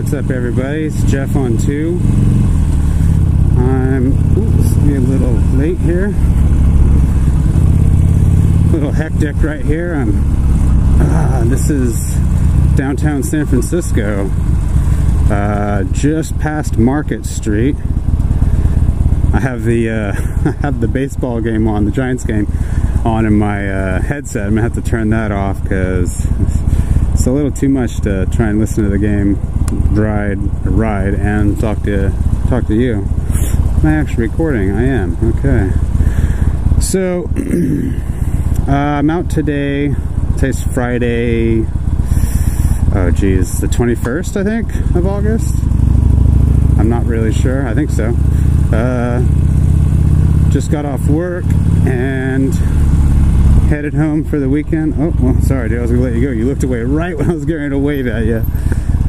What's up, everybody? It's Jeff on 2. I'm a little late here. A little hectic right here. This is downtown San Francisco, just past Market Street. I have the baseball game on, the Giants game on in my headset. I'm gonna have to turn that off because it's a little too much to try and listen to the game, ride and talk to you. Am I actually recording? I am. Okay. So I'm out today. Today's Friday. Oh geez, the 21st, I think, of August. I'm not really sure. I think so. Just got off work and headed home for the weekend. Oh, well, sorry, dude. I was gonna let you go. You looked away right when I was getting ready to wave at you.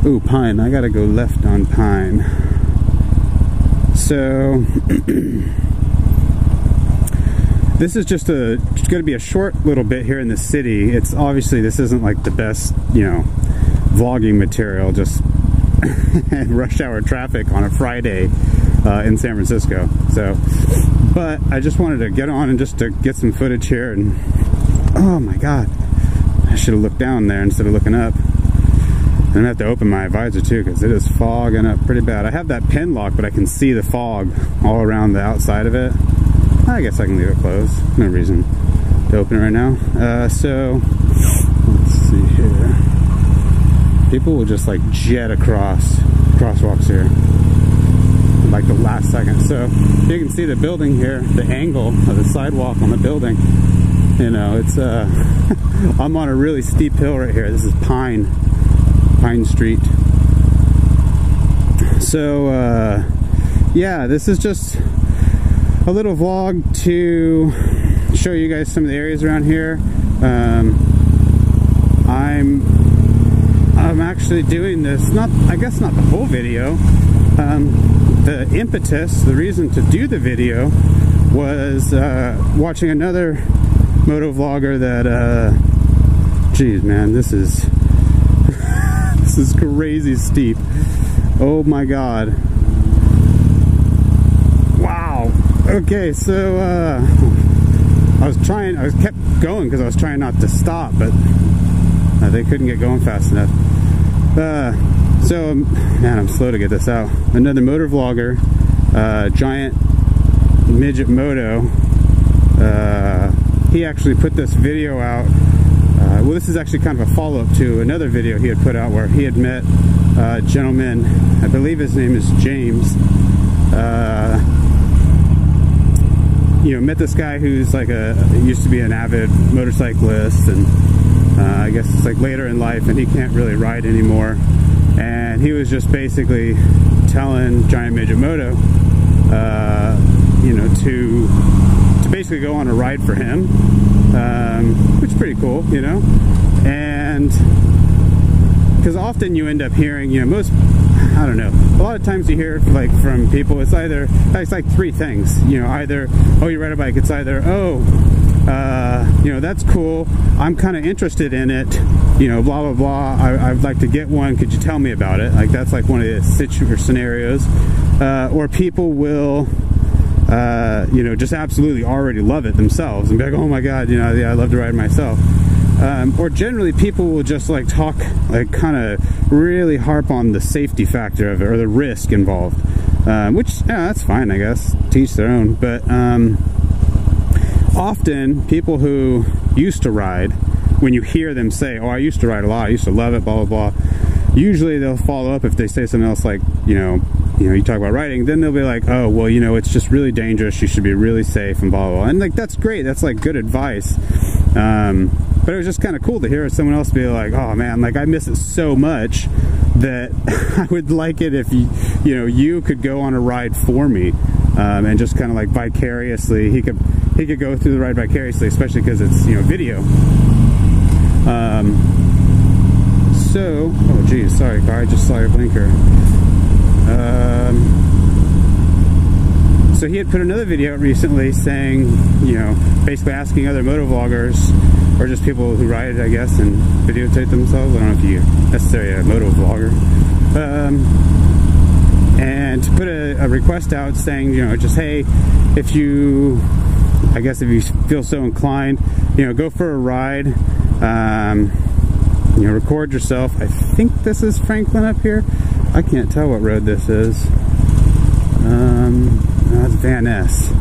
Ooh, Pine. I gotta go left on Pine. So this is just going to be a short little bit here in the city. It's obviously, this isn't like the best, vlogging material, just rush hour traffic on a Friday in San Francisco. So, but I just wanted to get on and just to get some footage here. And oh my God, I should have looked down there instead of looking up. I'm gonna have to open my visor too because it is fogging up pretty bad. I have that pin lock, but I can see the fog all around the outside of it. I guess I can leave it closed. No reason to open it right now. So let's see here. People will just like jet across crosswalks here, like the last second. So you can see the building here, the angle of the sidewalk on the building. It's I'm on a really steep hill right here. This is Pine Street. So yeah, this is just a little vlog to show you guys some of the areas around here. I'm actually doing this, I guess not the whole video. The impetus, the reason to do the video was watching another motovlogger that geez man, this is this is crazy steep. Oh my God. Wow. Okay, so I kept going because I was trying not to stop, but they couldn't get going fast enough. So man, I'm slow to get this out. Another motor vlogger, Giantmidgetmoto. He actually put this video out. Well, this is actually kind of a follow-up to another video he had put out where he had met a gentleman, I believe his name is James. Met this guy who's like used to be an avid motorcyclist, and I guess it's like later in life and he can't really ride anymore. And he was just basically telling Giantmidgetmoto, to basically go on a ride for him, which is pretty cool, and because often you end up hearing, a lot of times you hear like from people, it's like three things, either, oh, you ride a bike, it's either, oh, that's cool, I'm kind of interested in it, blah blah blah, I'd like to get one, could you tell me about it? Like that's like one of the scenarios. Or people will just absolutely already love it themselves and be like, oh my God, yeah, I'd love to ride myself. Or generally people will just like talk, like kind of really harp on the safety factor of it or the risk involved, which, yeah, that's fine, I guess, teach their own. But often people who used to ride, when you hear them say, oh, I used to ride a lot, I used to love it, blah blah blah, usually they'll follow up if they say something else like, you talk about riding, then they'll be like, oh, well, it's just really dangerous, you should be really safe and blah blah blah. And like that's great, that's like good advice. But it was just kind of cool to hear someone else be like, oh man, like I miss it so much that I would like it if you could go on a ride for me, and just kind of like vicariously, he could go through the ride vicariously, especially because it's video. So, oh geez, sorry car, I just saw your blinker. So he had put another video out recently saying, you know, basically asking other motovloggers, or just people who ride, I guess, and videotape themselves. I don't know if you necessarily a motovlogger. And to put a request out saying, you know, just, hey, if you, I guess if you feel so inclined, you know, go for a ride, you know, record yourself. I think this is Franklin up here. I can't tell what road this is. That's Van Ness.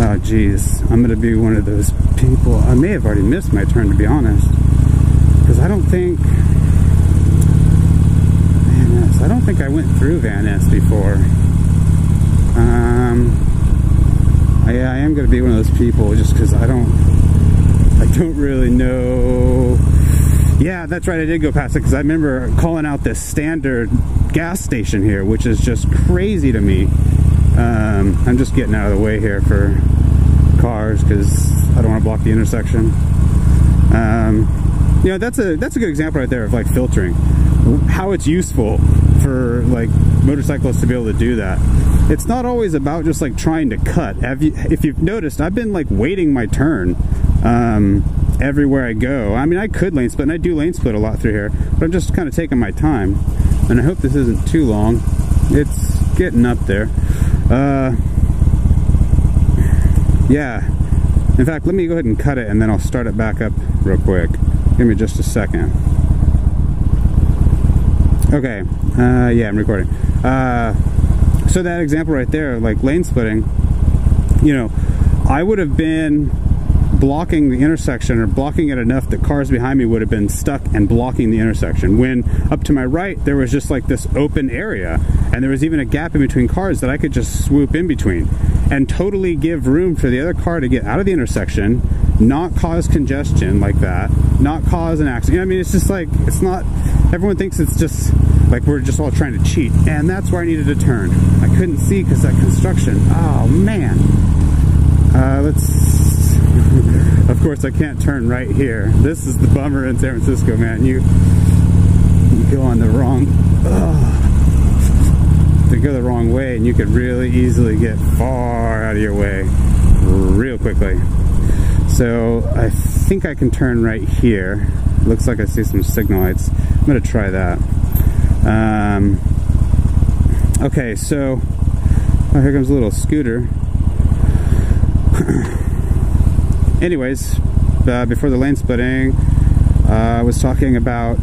Oh geez, I'm gonna be one of those people. I may have already missed my turn, to be honest, because I don't think Van Ness. I don't think I went through Van Ness before. I am gonna be one of those people just because I don't really know. Yeah, that's right, I did go past it because I remember calling out this standard gas station here, which is just crazy to me. I'm just getting out of the way here for cars because I don't want to block the intersection. You know, that's a good example right there of like filtering, how it's useful for like motorcyclists to be able to do that. It's not always about just like trying to cut. If you've noticed, I've been like waiting my turn everywhere I go. I mean, I could lane split, and I do lane split a lot through here, but I'm just kind of taking my time. And I hope this isn't too long. It's getting up there. Yeah. In fact, let me go ahead and cut it, and then I'll start it back up real quick. Give me just a second. Okay. Yeah, I'm recording. So that example right there, like lane splitting, you know, I would have been blocking the intersection, or blocking it enough that cars behind me would have been stuck and blocking the intersection, when up to my right there was just like this open area, and there was even a gap in between cars that I could just swoop in between and totally give room for the other car to get out of the intersection, not cause congestion like that, not cause an accident. You know, I mean, it's just like, it's not, everyone thinks it's just like we're just all trying to cheat, and that's where I needed to turn. I couldn't see because that construction. Oh man. Of course, I can't turn right here. This is the bummer in San Francisco, man. You go on the wrong, to go the wrong way, and you could really easily get far out of your way real quickly. So I think I can turn right here. Looks like I see some signal lights. I'm gonna try that. Okay, so here comes a little scooter. Anyways, before the lane splitting, I was talking about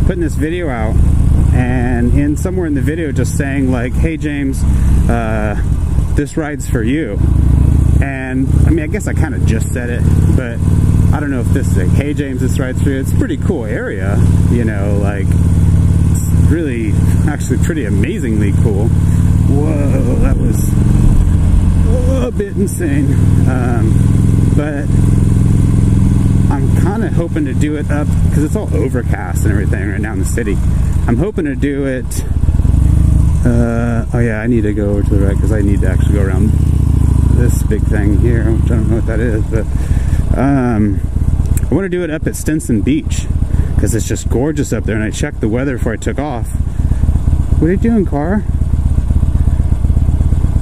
putting this video out, and somewhere in the video just saying like, hey James, this ride's for you. And I mean, I guess I kind of just said it, but I don't know if this is like, hey James, this ride's for you. It's a pretty cool area, you know, like it's really actually pretty amazingly cool. Whoa, that was a bit insane. But I'm kind of hoping to do it up, because it's all overcast and everything right now in the city. I'm hoping to do it, oh yeah, I need to go over to the right because I need to actually go around this big thing here, which I don't know what that is, but I want to do it up at Stinson Beach because it's just gorgeous up there, and I checked the weather before I took off. What are you doing, car?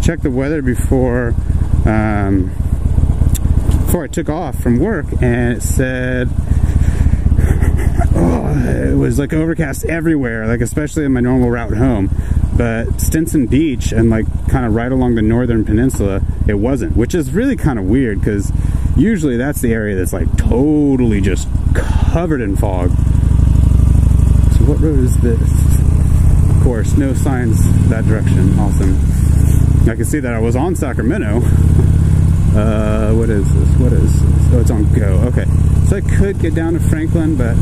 Checked the weather before I took off from work, and it said, it was like overcast everywhere, like especially in my normal route home, but Stinson Beach and like kind of right along the northern peninsula, it wasn't, which is really kind of weird because usually that's the area that's like totally just covered in fog. So what road is this? Of course, no signs that direction. Awesome. I can see that I was on Sacramento. What is this? What is this? Oh, it's on Go. Okay. So I could get down to Franklin, but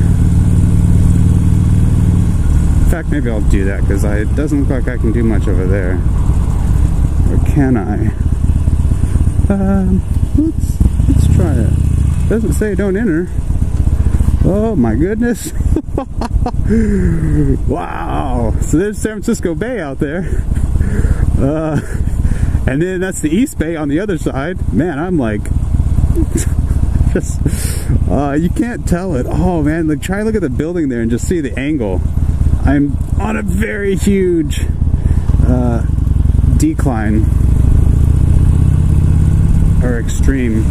in fact, maybe I'll do that because it doesn't look like I can do much over there. Or can I? Let's try it. Doesn't say don't enter. Oh my goodness. Wow. So there's San Francisco Bay out there. And then that's the East Bay on the other side. Man, I'm like, just, you can't tell it. Oh man, like try to look at the building there and just see the angle. I'm on a very huge decline or extreme.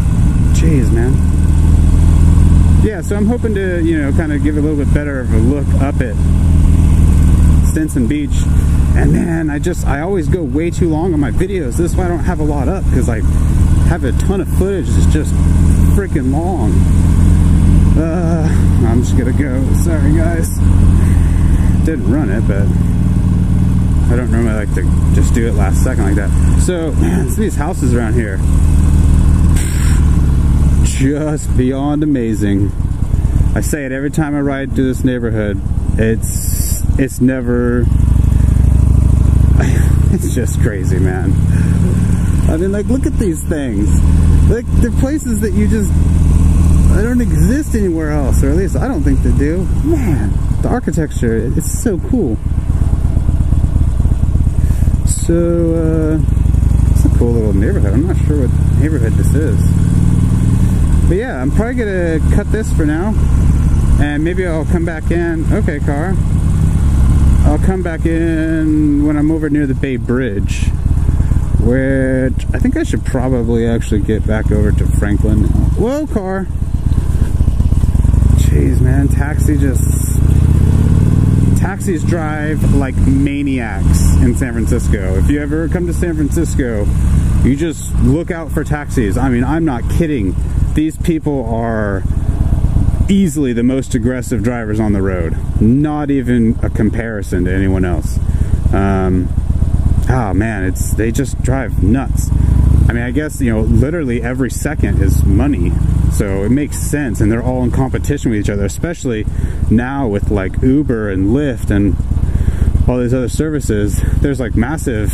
Jeez, man. Yeah, so I'm hoping to, you know, kind of give a little bit better of a look up at Stinson Beach. And man, I always go way too long on my videos. This is why I don't have a lot up, because I have a ton of footage that's just freaking long. I'm just gonna go. Sorry, guys. Didn't run it, but I don't normally like to just do it last second like that. So, man, some of these houses around here, just beyond amazing. I say it every time I ride through this neighborhood. It's never. It's just crazy, man. I mean, like, look at these things. Like, they're places that they don't exist anywhere else, or at least I don't think they do. Man, the architecture, it's so cool. So, it's a cool little neighborhood. I'm not sure what neighborhood this is. But yeah, I'm probably gonna cut this for now, and maybe I'll come back in. Okay, car. I'll come back in when I'm over near the Bay Bridge, which I think I should probably actually get back over to Franklin. Whoa, car. Jeez, man, taxis drive like maniacs in San Francisco. If you ever come to San Francisco, you just look out for taxis. I mean, I'm not kidding. These people are easily the most aggressive drivers on the road. Not even a comparison to anyone else. Oh man, they just drive nuts. I mean, I guess, you know, literally every second is money, so it makes sense, and they're all in competition with each other, especially now with like Uber and Lyft and all these other services. There's like massive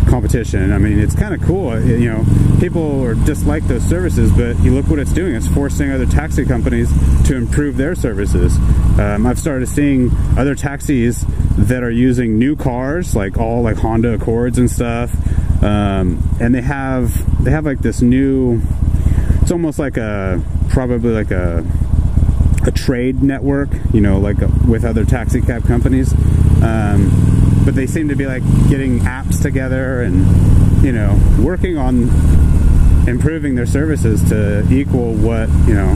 competition. I mean, it's kind of cool, you know, people are just like those services, but you look what it's doing. It's forcing other taxi companies to improve their services. I've started seeing other taxis that are using new cars, like all like Honda Accords and stuff, and they have like this new, it's almost like probably like a trade network, you know, like with other taxi cab companies. But they seem to be like getting apps together and, you know, working on improving their services to equal what, you know,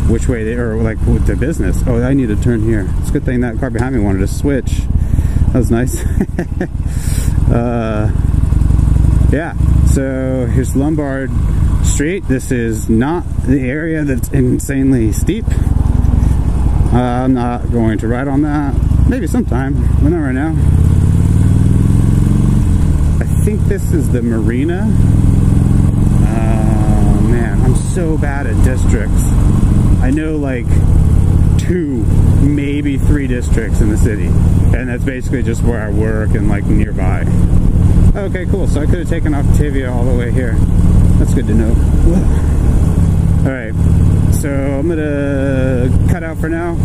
which way they, or like with the business. Oh, I need to turn here. It's a good thing that car behind me wanted to switch. That was nice. Yeah, so here's Lombard Street. This is not the area that's insanely steep. I'm not going to ride on that. Maybe sometime, but not right now. I think this is the marina. Oh man, I'm so bad at districts. I know like 2, maybe 3 districts in the city, and that's basically just where I work and like nearby. Okay, cool. So I could have taken Octavia all the way here. That's good to know. Alright, so I'm gonna cut out for now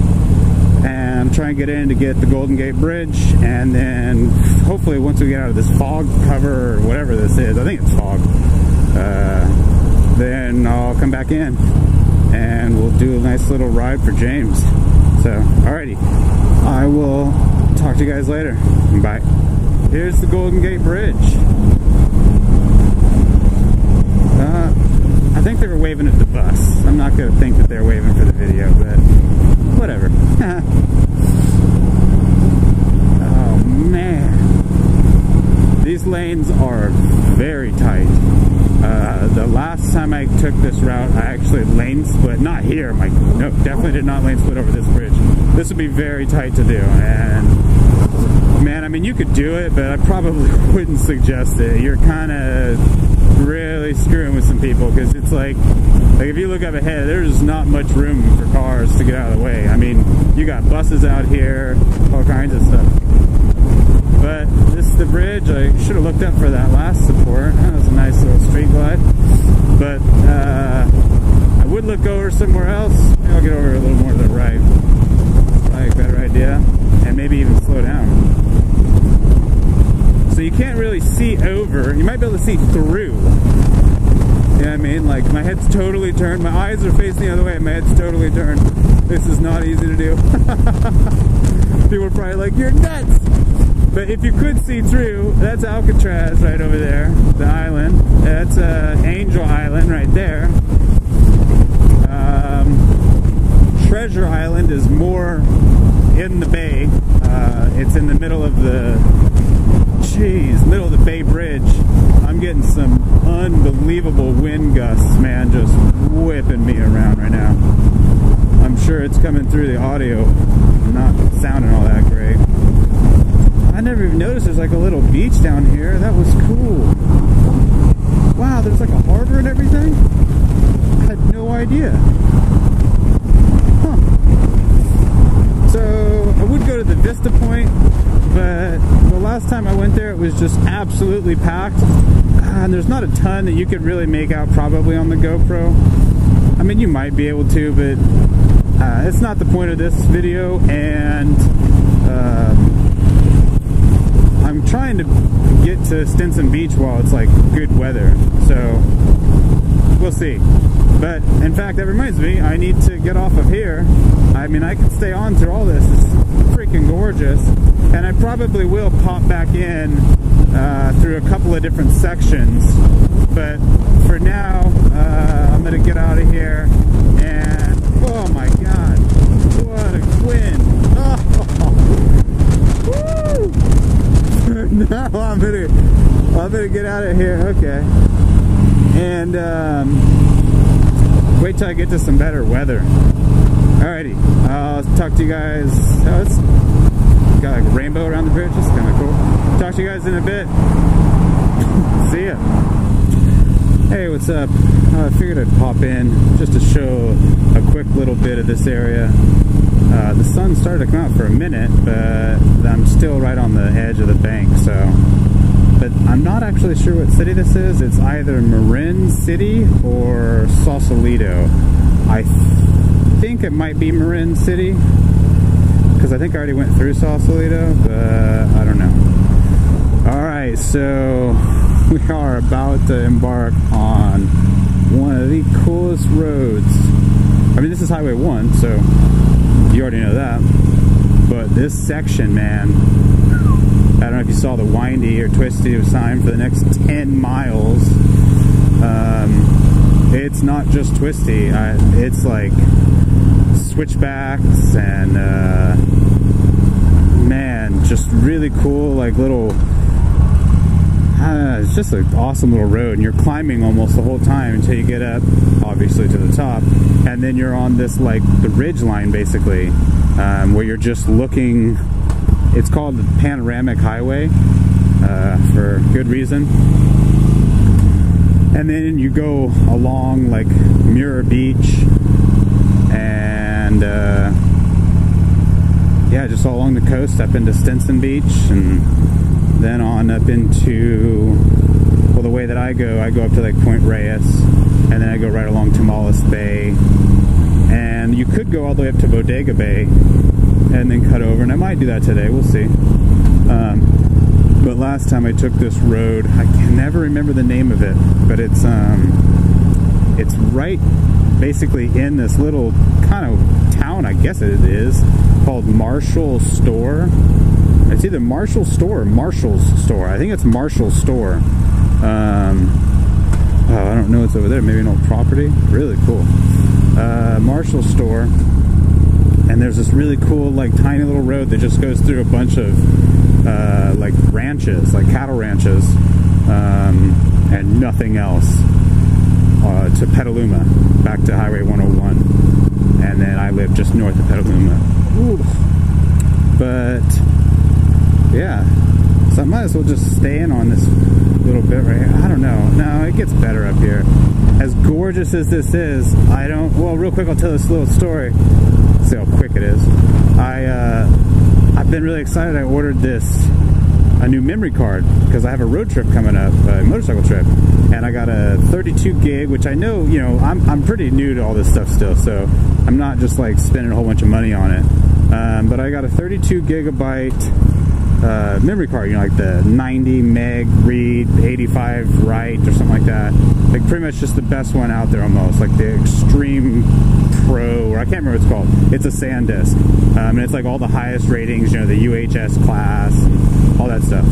and try and get in to get the Golden Gate Bridge, and then hopefully once we get out of this fog cover or whatever this is, I think it's fog, then I'll come back in and we'll do a nice little ride for James. So, alrighty, I will talk to you guys later. Bye. Here's the Golden Gate Bridge. I think they were waving at the bus. I'm not going to think that they're waving for the video, but whatever. Oh man. These lanes are very tight. The last time I took this route, I actually lane split. Not here. No, definitely did not lane split over this bridge. This would be very tight to do. And man, I mean, you could do it, but I probably wouldn't suggest it. You're kind of really screwing with some people, because it's like if you look up ahead, there's not much room for cars to get out of the way. I mean, you got buses out here, all kinds of stuff. But this is the bridge. I should have looked up for that last support. That was a nice little street glide. But I would look over somewhere else. Maybe I'll get over a little more to the right. Probably a better idea. And maybe even slow down. So you can't really see over. You might be able to see through. You know what I mean? Like, my head's totally turned. My eyes are facing the other way. My head's totally turned. This is not easy to do. People are probably like, you're nuts! But if you could see through, that's Alcatraz right over there, the island. That's Angel Island right there. Treasure Island is more in the bay. It's in the middle of the, middle of the Bay Bridge. I'm getting some unbelievable wind gusts, man, just whipping me around right now. I'm sure it's coming through the audio, not sounding all that great. I never even noticed there's like a little beach down here. That was cool. Wow, there's like a harbor and everything? I had no idea. Huh. So, I would go to the Vista Point, but the last time I went there it was just absolutely packed. And there's not a ton that you could really make out probably on the GoPro. I mean, you might be able to, but it's not the point of this video, and I'm trying to get to Stinson Beach while it's like good weather, so we'll see. But in fact, that reminds me, I need to get off of here. I mean, I can stay on through all this. It's freaking gorgeous, and I probably will pop back in through a couple of different sections, but for now I'm gonna get out of here. And oh my god, what a wind! Oh, woo! Now I'm gonna get out of here. Okay, and wait till I get to some better weather. Alrighty, I'll talk to you guys. Oh, it's got like a rainbow around the bridge. It's kind of cool. Talk to you guys in a bit. See ya. Hey, what's up? I figured I'd pop in just to show a quick little bit of this area. The sun started to come out for a minute, but I'm still right on the edge of the bank, so. But I'm not actually sure what city this is. It's either Marin City or Sausalito. I think it might be Marin City, because I think I already went through Sausalito, but I don't know. Alright, so we are about to embark on one of the coolest roads. I mean, this is Highway 1, so you already know that. But this section, man, I don't know if you saw the windy or twisty sign for the next 10 miles. It's not just twisty, it's like switchbacks and man, just really cool, like little, it's just an awesome little road, and you're climbing almost the whole time until you get up, obviously, to the top, and then you're on this, like, the ridge line, basically, where you're just looking. It's called the Panoramic Highway, for good reason. And then you go along, like, Mirror Beach, and yeah, just all along the coast up into Stinson Beach, and then on up into, well, the way that I go up to like Point Reyes, and then I go right along Tomales Bay, and you could go all the way up to Bodega Bay and then cut over, and I might do that today, we'll see. But last time I took this road, I can never remember the name of it, but it's right basically in this little kind of town, I guess it is, called Marshall Store. It's either Marshall Store or Marshall's Store. I think it's Marshall's Store. Oh, I don't know what's over there. Maybe an old property. Really cool. Marshall Store. And there's this really cool, like, tiny little road that just goes through a bunch of, like, ranches, like cattle ranches, and nothing else, to Petaluma, back to Highway 101. And then I live just north of Petaluma. Ooh. But yeah, so I might as well just stay in on this little bit right here. I don't know. No, it gets better up here. As gorgeous as this is, well, real quick, I'll tell this little story. See how quick it is. I've been really excited. I ordered a new memory card because I have a road trip coming up, a motorcycle trip, and I got a 32 gig, which I know, you know, I'm pretty new to all this stuff still, so I'm not just like spending a whole bunch of money on it. But I got a 32 gigabyte memory card, you know, like the 90 meg read, 85 write, or something like that. Like pretty much just the best one out there almost, like the extreme Pro, or I can't remember what it's called. It's a SanDisk, and it's like all the highest ratings, you know, the UHS class, all that stuff.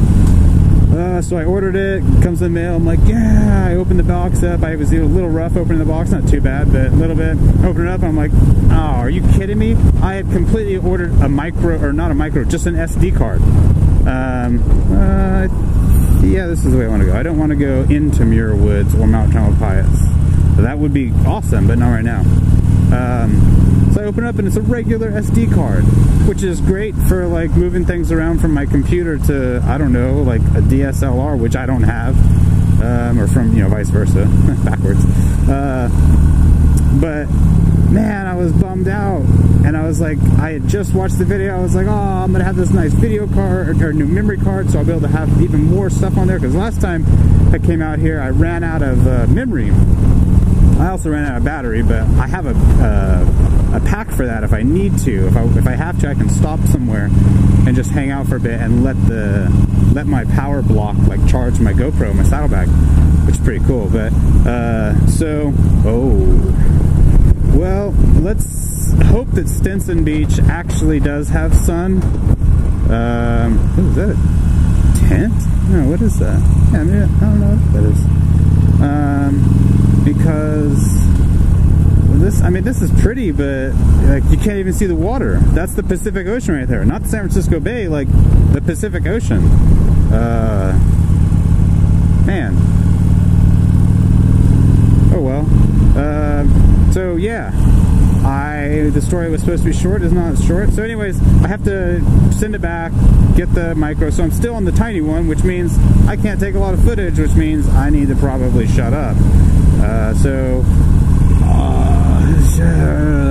So I ordered it, comes in the mail, I'm like, yeah, I opened the box up. I was a little rough opening the box, not too bad, but a little bit. Open it up, and I'm like, oh, are you kidding me? I had completely ordered a micro, or not a micro, just an SD card. Yeah, this is the way I want to go. I don't want to go into Muir Woods or Mount Tamalpais. So that would be awesome, but not right now. So I open it up and it's a regular SD card, which is great for like moving things around from my computer to, I don't know, like a DSLR, which I don't have, or from, you know, vice versa, backwards. But man, I was bummed out, and I was like, I had just watched the video, I was like, oh, I'm gonna have this nice video card, or new memory card, so I'll be able to have even more stuff on there, because last time I came out here, I ran out of memory. I also ran out of battery, but I have a pack for that if I need to. If I have to, I can stop somewhere and just hang out for a bit and let my power block like charge my GoPro, my saddlebag, which is pretty cool. But well, let's hope that Stinson Beach actually does have sun. What is that? A tent? No, what is that? Yeah, I mean, I don't know what that is. Because this, I mean, this is pretty, but like you can't even see the water. That's the Pacific Ocean right there, not the San Francisco Bay, like the Pacific Ocean. Man. Oh well. So yeah, the story was supposed to be short, is not short. So anyways, I have to send it back, get the micro, so I'm still on the tiny one, which means I can't take a lot of footage, which means I need to probably shut up.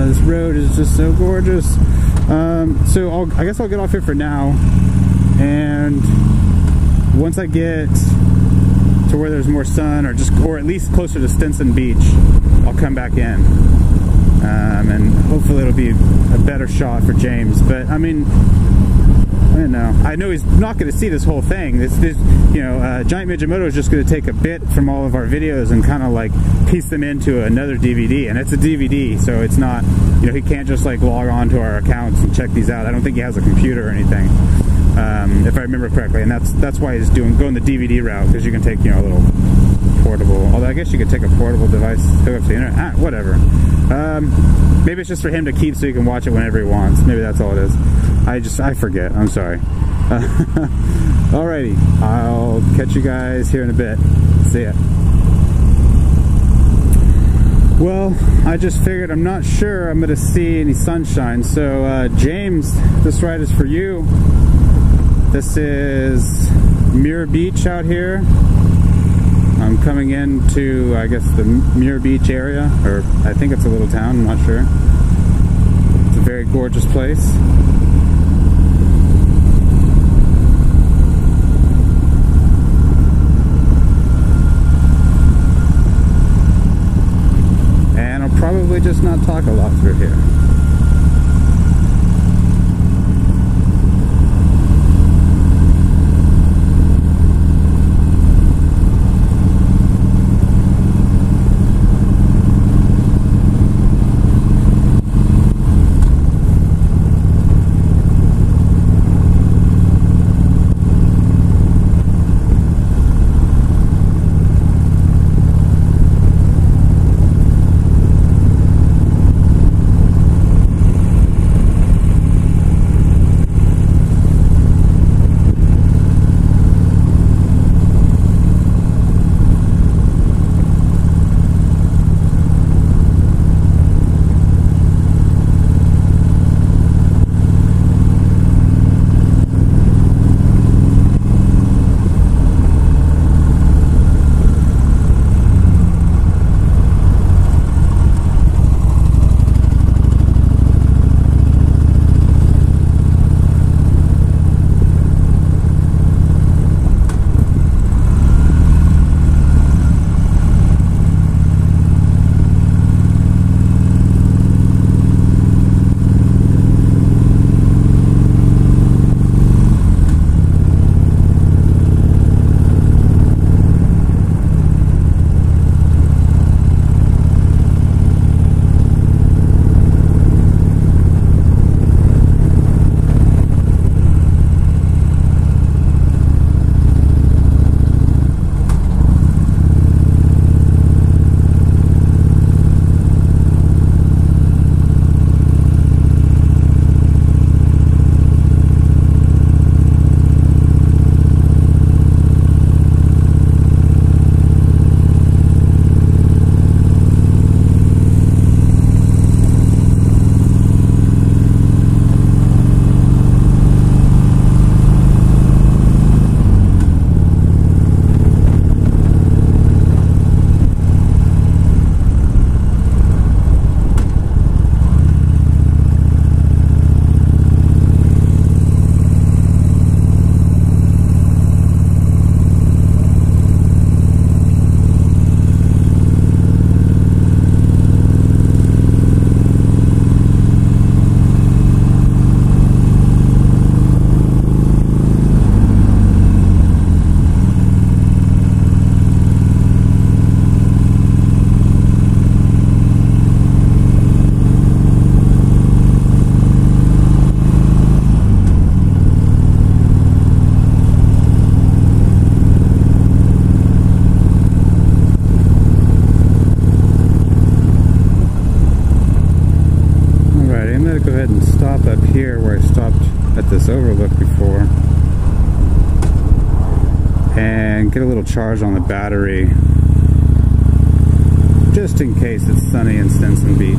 This road is just so gorgeous. So I guess I'll get off here for now, and once I get to where there's more sun, or at least closer to Stinson Beach, I'll come back in, and hopefully it'll be a better shot for James. But I mean, I don't know. I know he's not going to see this whole thing. This you know, Giantmidgetmoto is just going to take a bit from all of our videos and kind of like piece them into another DVD, and it's a DVD, so it's not, you know, he can't just like log on to our accounts and check these out. I don't think he has a computer or anything, if I remember correctly, and that's why he's going the DVD route, because you can take, you know, a little portable, although I guess you could take a portable device, hook up to the internet, whatever. Maybe it's just for him to keep so he can watch it whenever he wants. Maybe that's all it is. I forget. I'm sorry. Alrighty, I'll catch you guys here in a bit. See ya. Well, I just figured, I'm not sure I'm gonna see any sunshine. So James, this ride is for you. This is Muir Beach out here. I'm coming into, I guess, the Muir Beach area, or I think it's a little town, I'm not sure. It's a very gorgeous place. And I'll probably just not talk a lot through here. Alright, I'm gonna go ahead and stop up here where I stopped at this overlook before and get a little charge on the battery just in case it's sunny in Stinson Beach.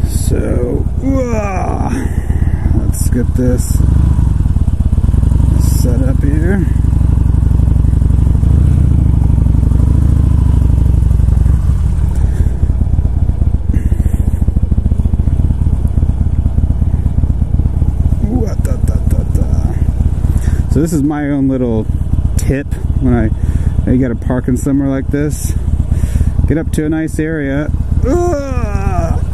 So, let's get this set up here. So this is my own little tip when you gotta park in somewhere like this. Get up to a nice area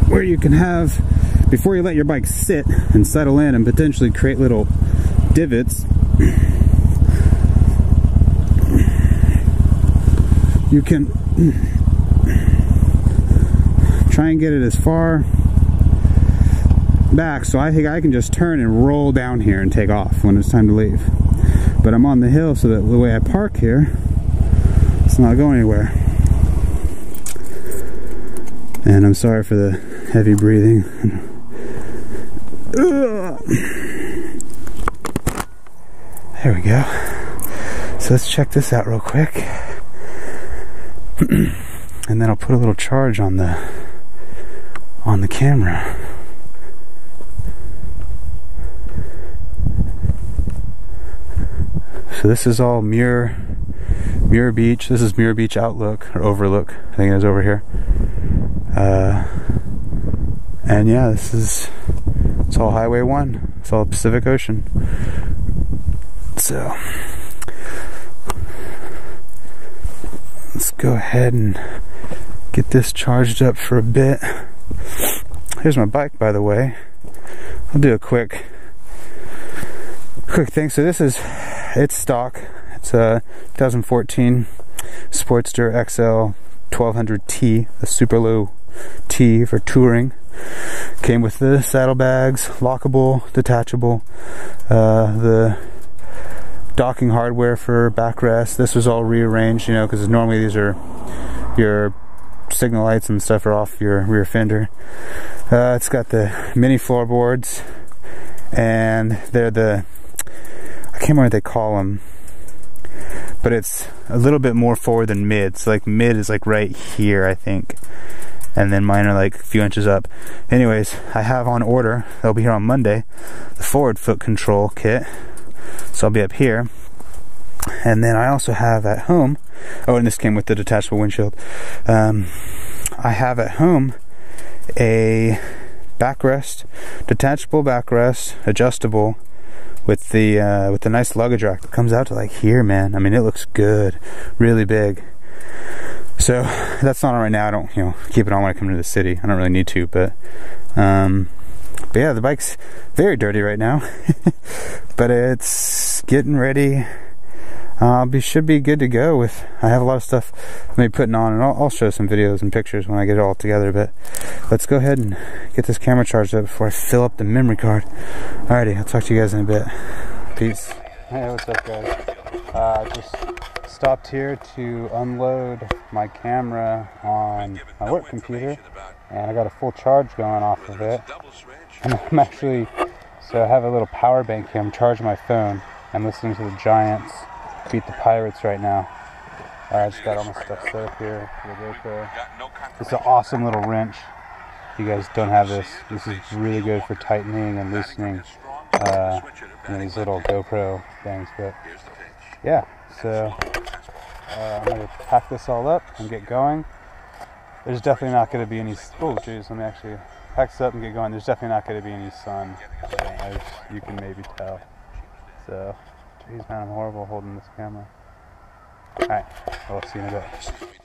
where you can have, before you let your bike sit and settle in and potentially create little divots, you can try and get it as far back so I think I can just turn and roll down here and take off when it's time to leave. But I'm on the hill, so that the way I park here, it's not going anywhere. And I'm sorry for the heavy breathing. There we go. So let's check this out real quick. And then I'll put a little charge on the camera. So this is all Muir Beach. This is Muir Beach Outlook, or Overlook. I think it is over here. And yeah, it's all Highway 1. It's all Pacific Ocean. So let's go ahead and get this charged up for a bit. Here's my bike, by the way. I'll do a quick thing. So this is, it's stock. It's a 2014 Sportster XL 1200T, a super low T for touring. Came with the saddlebags, lockable, detachable, the docking hardware for backrest. This was all rearranged, you know, because normally these are your signal lights and stuff are off your rear fender. It's got the mini floorboards, and they're the, I can't remember what they call them, but it's a little bit more forward than mid. So like mid is like right here, I think, and then mine are like a few inches up. Anyways, I have on order, they'll be here on Monday, the forward foot control kit. So I'll be up here. And then I also have at home, oh, and this came with the detachable windshield. I have at home a backrest, detachable backrest, adjustable, with the nice luggage rack that comes out to like here, man. I mean, it looks good, really big. So that's not on right now. I don't, you know, keep it on when I come to the city. I don't really need to, but yeah, the bike's very dirty right now, but it's getting ready. Should be good to go with. I have a lot of stuff maybe putting on, and I'll show some videos and pictures when I get it all together. But let's go ahead and get this camera charged up before I fill up the memory card. Alrighty, I'll talk to you guys in a bit. Peace. Hey, what's up, guys? Just stopped here to unload my camera on my work computer, and I got a full charge going off of it. And I'm actually, so I have a little power bank here. I'm charging my phone. I'm listening to the Giants beat the Pirates right now. I just got all my stuff set up here for the GoPro. It's an awesome little wrench. If you guys don't have this, this is really good for tightening and loosening you know, these little GoPro things. But yeah, so I'm going to pack this all up and get going. There's definitely not going to be any, oh geez, let me actually pack this up and get going. There's definitely not going to be any sun, as you can maybe tell. So, geez man, I'm horrible holding this camera. Alright, well, I'll see you in a bit.